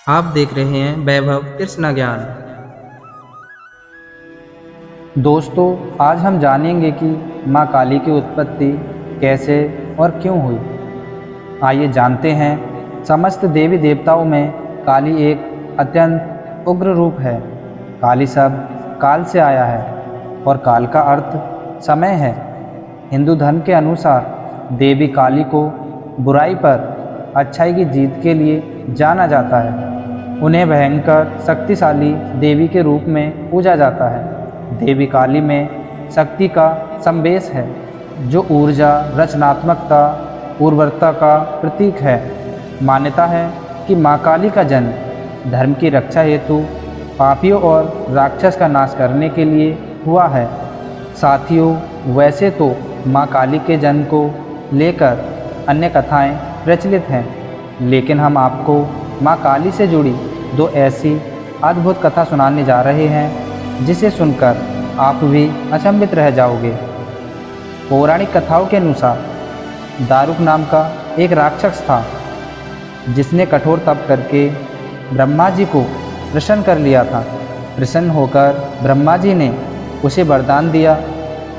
आप देख रहे हैं वैभव कृष्ण ज्ञान। दोस्तों, आज हम जानेंगे कि माँ काली की उत्पत्ति कैसे और क्यों हुई। आइए जानते हैं। समस्त देवी देवताओं में काली एक अत्यंत उग्र रूप है। काली शब्द काल से आया है और काल का अर्थ समय है। हिंदू धर्म के अनुसार देवी काली को बुराई पर अच्छाई की जीत के लिए जाना जाता है। उन्हें भयंकर शक्तिशाली देवी के रूप में पूजा जाता है। देवी काली में शक्ति का संवेश है, जो ऊर्जा, रचनात्मकता, उर्वरता का प्रतीक है। मान्यता है कि माँ काली का जन्म धर्म की रक्षा हेतु पापियों और राक्षस का नाश करने के लिए हुआ है। साथियों, वैसे तो माँ काली के जन्म को लेकर अन्य कथाएं प्रचलित हैं, लेकिन हम आपको माँ काली से जुड़ी दो ऐसी अद्भुत कथा सुनाने जा रहे हैं जिसे सुनकर आप भी अचंभित रह जाओगे। पौराणिक कथाओं के अनुसार दारुक नाम का एक राक्षस था, जिसने कठोर तप करके ब्रह्मा जी को प्रसन्न कर लिया था। प्रसन्न होकर ब्रह्मा जी ने उसे वरदान दिया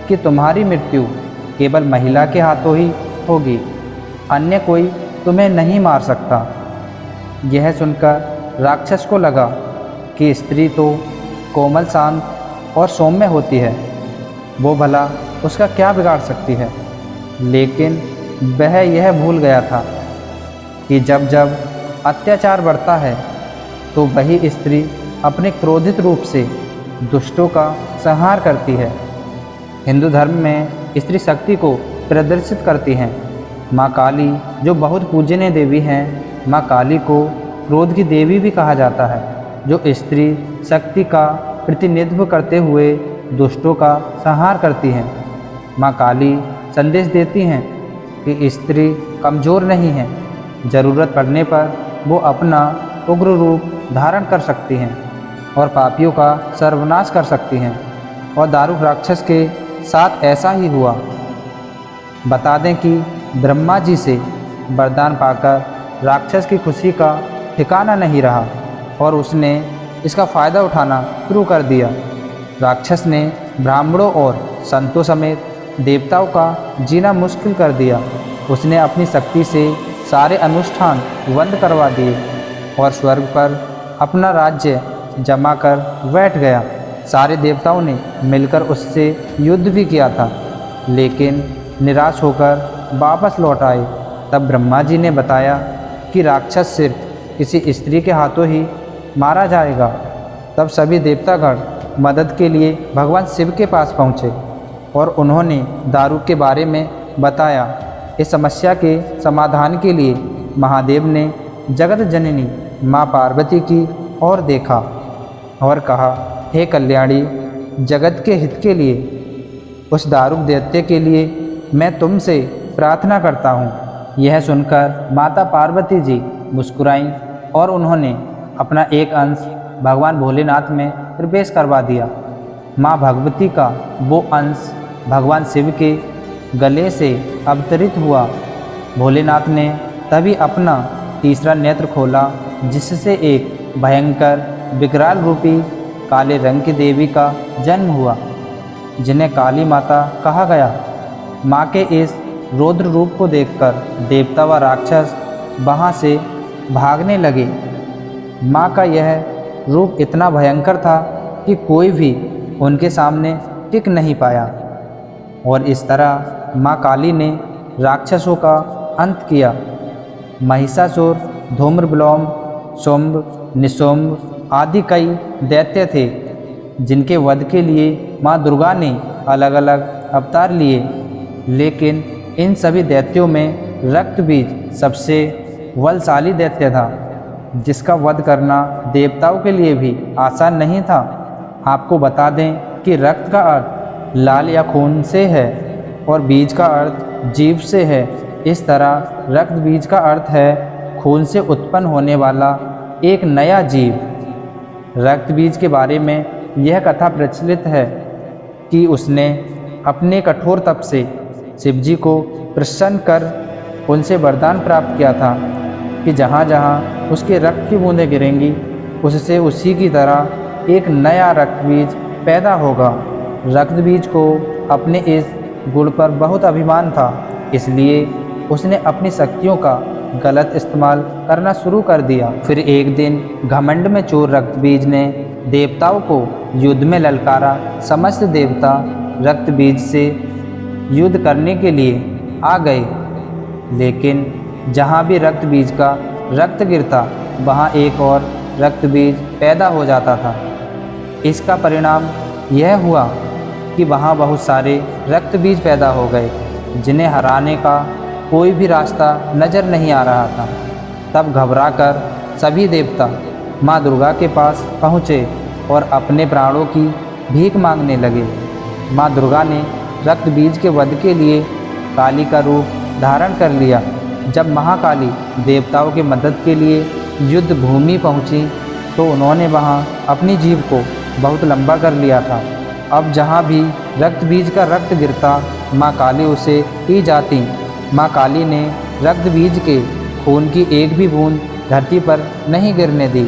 कि तुम्हारी मृत्यु केवल महिला के हाथों ही होगी, अन्य कोई तुम्हें नहीं मार सकता। यह सुनकर राक्षस को लगा कि स्त्री तो कोमल, शांत और सौम्य होती है, वो भला उसका क्या बिगाड़ सकती है। लेकिन वह यह भूल गया था कि जब जब अत्याचार बढ़ता है तो वही स्त्री अपने क्रोधित रूप से दुष्टों का संहार करती है। हिंदू धर्म में स्त्री शक्ति को प्रदर्शित करती हैं। माँ काली, जो बहुत पूजनीय देवी हैं, माँ काली को क्रोध की देवी भी कहा जाता है, जो स्त्री शक्ति का प्रतिनिधित्व करते हुए दुष्टों का संहार करती हैं। माँ काली संदेश देती हैं कि स्त्री कमज़ोर नहीं है, ज़रूरत पड़ने पर वो अपना उग्र रूप धारण कर सकती हैं और पापियों का सर्वनाश कर सकती हैं। और दारुक राक्षस के साथ ऐसा ही हुआ। बता दें कि ब्रह्मा जी से वरदान पाकर राक्षस की खुशी का ठिकाना नहीं रहा और उसने इसका फ़ायदा उठाना शुरू कर दिया। राक्षस ने ब्राह्मणों और संतों समेत देवताओं का जीना मुश्किल कर दिया। उसने अपनी शक्ति से सारे अनुष्ठान बंद करवा दिए और स्वर्ग पर अपना राज्य जमा कर बैठ गया। सारे देवताओं ने मिलकर उससे युद्ध भी किया था, लेकिन निराश होकर वापस लौट आए। तब ब्रह्मा जी ने बताया कि राक्षस सिर्फ किसी स्त्री के हाथों ही मारा जाएगा। तब सभी देवतागण मदद के लिए भगवान शिव के पास पहुँचे और उन्होंने दारू के बारे में बताया। इस समस्या के समाधान के लिए महादेव ने जगत जननी माँ पार्वती की ओर देखा और कहा, हे कल्याणी, जगत के हित के लिए उस दारुक दैत्य के लिए मैं तुमसे प्रार्थना करता हूँ। यह सुनकर माता पार्वती जी मुस्कुराईं और उन्होंने अपना एक अंश भगवान भोलेनाथ में प्रवेश करवा दिया। माँ भगवती का वो अंश भगवान शिव के गले से अवतरित हुआ। भोलेनाथ ने तभी अपना तीसरा नेत्र खोला, जिससे एक भयंकर विकराल रूपी काले रंग की देवी का जन्म हुआ, जिन्हें काली माता कहा गया। माँ के इस रौद्र रूप को देखकर देवता व राक्षस वहाँ से भागने लगे। माँ का यह रूप इतना भयंकर था कि कोई भी उनके सामने टिक नहीं पाया और इस तरह माँ काली ने राक्षसों का अंत किया। महिषासुर, धूम्रविलोम, शुंभ, निशुंभ आदि कई दैत्य थे, जिनके वध के लिए माँ दुर्गा ने अलग अलग अवतार लिए। लेकिन इन सभी दैत्यों में रक्तबीज सबसे बलशाली दैत्य था, जिसका वध करना देवताओं के लिए भी आसान नहीं था। आपको बता दें कि रक्त का अर्थ लाल या खून से है और बीज का अर्थ जीव से है। इस तरह रक्त बीज का अर्थ है खून से उत्पन्न होने वाला एक नया जीव। रक्त बीज के बारे में यह कथा प्रचलित है कि उसने अपने कठोर तप से शिवजी को प्रसन्न कर उनसे वरदान प्राप्त किया था कि जहाँ जहाँ उसके रक्त की बूंदें गिरेंगी उससे उसी की तरह एक नया रक्त बीज पैदा होगा। रक्त बीज को अपने इस गुण पर बहुत अभिमान था, इसलिए उसने अपनी शक्तियों का गलत इस्तेमाल करना शुरू कर दिया। फिर एक दिन घमंड में चोर रक्त बीज ने देवताओं को युद्ध में ललकारा। समस्त देवता रक्त बीज से युद्ध करने के लिए आ गए, लेकिन जहाँ भी रक्त बीज का रक्त गिरता वहाँ एक और रक्त बीज पैदा हो जाता था। इसका परिणाम यह हुआ कि वहाँ बहुत सारे रक्त बीज पैदा हो गए जिन्हें हराने का कोई भी रास्ता नज़र नहीं आ रहा था। तब घबराकर सभी देवता माँ दुर्गा के पास पहुँचे और अपने प्राणों की भीख मांगने लगे। माँ दुर्गा ने रक्त बीज के वध के लिए काली का रूप धारण कर लिया। जब महाकाली देवताओं की मदद के लिए युद्ध भूमि पहुंची तो उन्होंने वहां अपनी जीभ को बहुत लंबा कर लिया था। अब जहां भी रक्त बीज का रक्त गिरता माँ काली उसे पी जाती। माँ काली ने रक्त बीज के खून की एक भी बूंद धरती पर नहीं गिरने दी।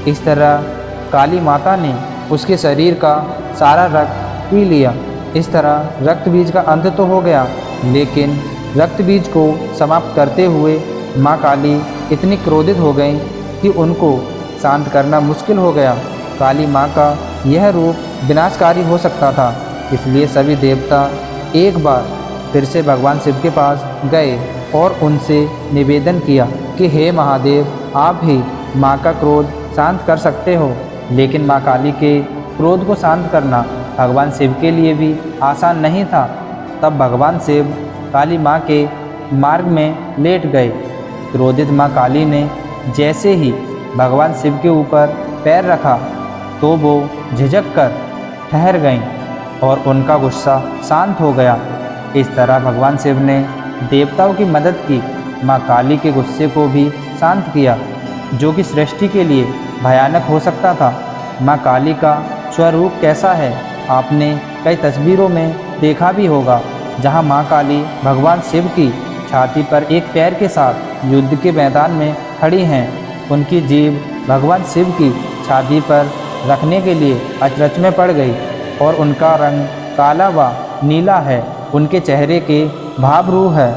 इस तरह काली माता ने उसके शरीर का सारा रक्त पी लिया। इस तरह रक्त बीज का अंत तो हो गया, लेकिन रक्त बीज को समाप्त करते हुए माँ काली इतनी क्रोधित हो गईं कि उनको शांत करना मुश्किल हो गया। काली माँ का यह रूप विनाशकारी हो सकता था, इसलिए सभी देवता एक बार फिर से भगवान शिव के पास गए और उनसे निवेदन किया कि हे महादेव, आप ही माँ का क्रोध शांत कर सकते हो। लेकिन माँ काली के क्रोध को शांत करना भगवान शिव के लिए भी आसान नहीं था। तब भगवान शिव काली माँ के मार्ग में लेट गए। क्रोधित माँ काली ने जैसे ही भगवान शिव के ऊपर पैर रखा तो वो झिझक कर ठहर गईं और उनका गुस्सा शांत हो गया। इस तरह भगवान शिव ने देवताओं की मदद की, माँ काली के गुस्से को भी शांत किया, जो कि सृष्टि के लिए भयानक हो सकता था। माँ काली का स्वरूप कैसा है आपने कई तस्वीरों में देखा भी होगा, जहाँ माँ काली भगवान शिव की छाती पर एक पैर के साथ युद्ध के मैदान में खड़ी हैं। उनकी जीभ भगवान शिव की छाती पर रखने के लिए अचरज में पड़ गई और उनका रंग काला व नीला है। उनके चेहरे के भाव रूह है।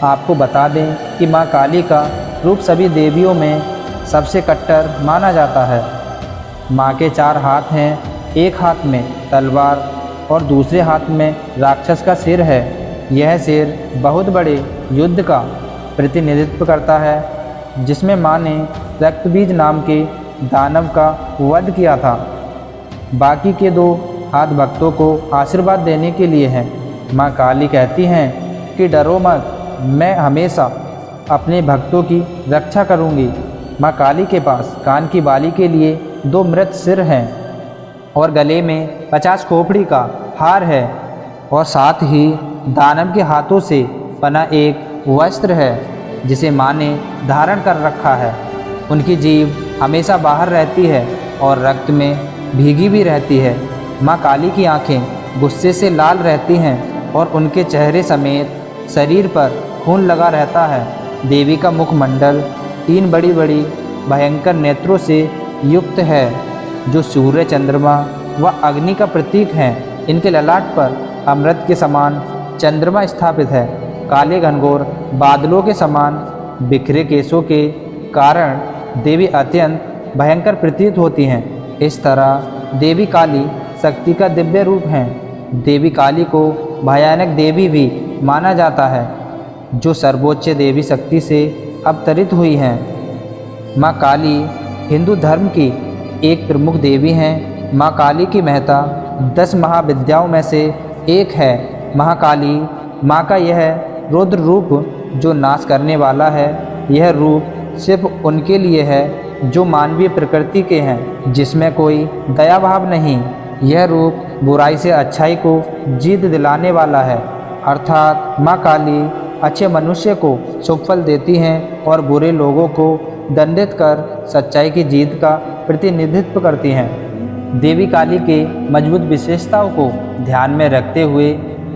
आपको बता दें कि माँ काली का रूप सभी देवियों में सबसे कट्टर माना जाता है। माँ के 4 हाथ हैं, एक हाथ में तलवार और दूसरे हाथ में राक्षस का सिर है। यह सिर बहुत बड़े युद्ध का प्रतिनिधित्व करता है, जिसमें माँ ने रक्तबीज नाम के दानव का वध किया था। बाकी के 2 हाथ भक्तों को आशीर्वाद देने के लिए हैं। माँ काली कहती हैं कि डरो मत, मैं हमेशा अपने भक्तों की रक्षा करूँगी। माँ काली के पास कान की बाली के लिए 2 मृत सिर हैं और गले में 50 खोपड़ी का हार है और साथ ही दानव के हाथों से बना एक वस्त्र है जिसे माँ ने धारण कर रखा है। उनकी जीभ हमेशा बाहर रहती है और रक्त में भीगी भी रहती है। माँ काली की आंखें गुस्से से लाल रहती हैं और उनके चेहरे समेत शरीर पर खून लगा रहता है। देवी का मुखमंडल 3 बड़ी बड़ी भयंकर नेत्रों से युक्त है, जो सूर्य, चंद्रमा व अग्नि का प्रतीक हैं। इनके ललाट पर अमृत के समान चंद्रमा स्थापित है। काले घनघोर बादलों के समान बिखरे केशों के कारण देवी अत्यंत भयंकर प्रतीत होती हैं। इस तरह देवी काली शक्ति का दिव्य रूप हैं। देवी काली को भयानक देवी भी माना जाता है, जो सर्वोच्च देवी शक्ति से अवतरित हुई हैं। माँ काली हिंदू धर्म की एक प्रमुख देवी हैं। माँ काली की महत्ता 10 महाविद्याओं में से एक है। महाकाली माँ का यह रुद्र रूप जो नाश करने वाला है, यह रूप सिर्फ उनके लिए है जो मानवीय प्रकृति के हैं, जिसमें कोई दया भाव नहीं। यह रूप बुराई से अच्छाई को जीत दिलाने वाला है, अर्थात माँ काली अच्छे मनुष्य को शुभ फल देती हैं और बुरे लोगों को दंडित कर सच्चाई की जीत का प्रतिनिधित्व करती हैं। देवी काली के मजबूत विशेषताओं को ध्यान में रखते हुए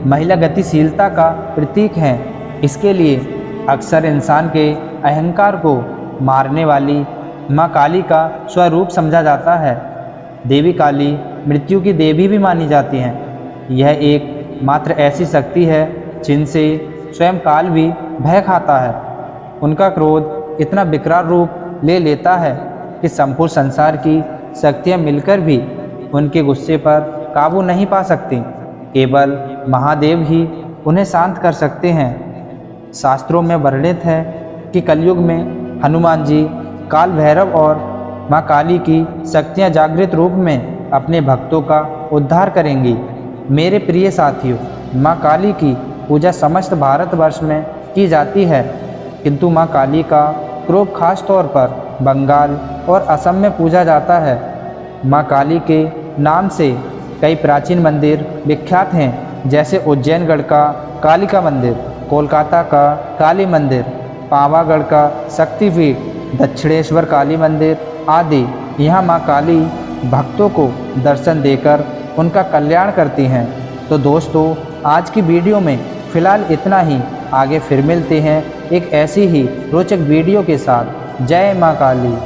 महिला गतिशीलता का प्रतीक हैं। इसके लिए अक्सर इंसान के अहंकार को मारने वाली माँ काली का स्वरूप समझा जाता है। देवी काली मृत्यु की देवी भी मानी जाती हैं। यह एक मात्र ऐसी शक्ति है जिनसे स्वयं काल भी भय खाता है। उनका क्रोध इतना विकराल रूप ले लेता है कि संपूर्ण संसार की शक्तियाँ मिलकर भी उनके गुस्से पर काबू नहीं पा सकती। केवल महादेव ही उन्हें शांत कर सकते हैं। शास्त्रों में वर्णित है कि कलयुग में हनुमान जी काल भैरव और माँ काली की शक्तियाँ जागृत रूप में अपने भक्तों का उद्धार करेंगी। मेरे प्रिय साथियों, माँ काली की पूजा समस्त भारतवर्ष में की जाती है, किंतु माँ काली का रूप खास तौर पर बंगाल और असम में पूजा जाता है। माँ काली के नाम से कई प्राचीन मंदिर विख्यात हैं, जैसे उज्जैनगढ़ का कालिका मंदिर, कोलकाता का काली मंदिर, पावागढ़ का शक्तिपीठ, दक्षिणेश्वर काली मंदिर आदि। यहाँ माँ काली भक्तों को दर्शन देकर उनका कल्याण करती हैं। तो दोस्तों, आज की वीडियो में फ़िलहाल इतना ही। आगे फिर मिलते हैं एक ऐसी ही रोचक वीडियो के साथ। जय माँ काली।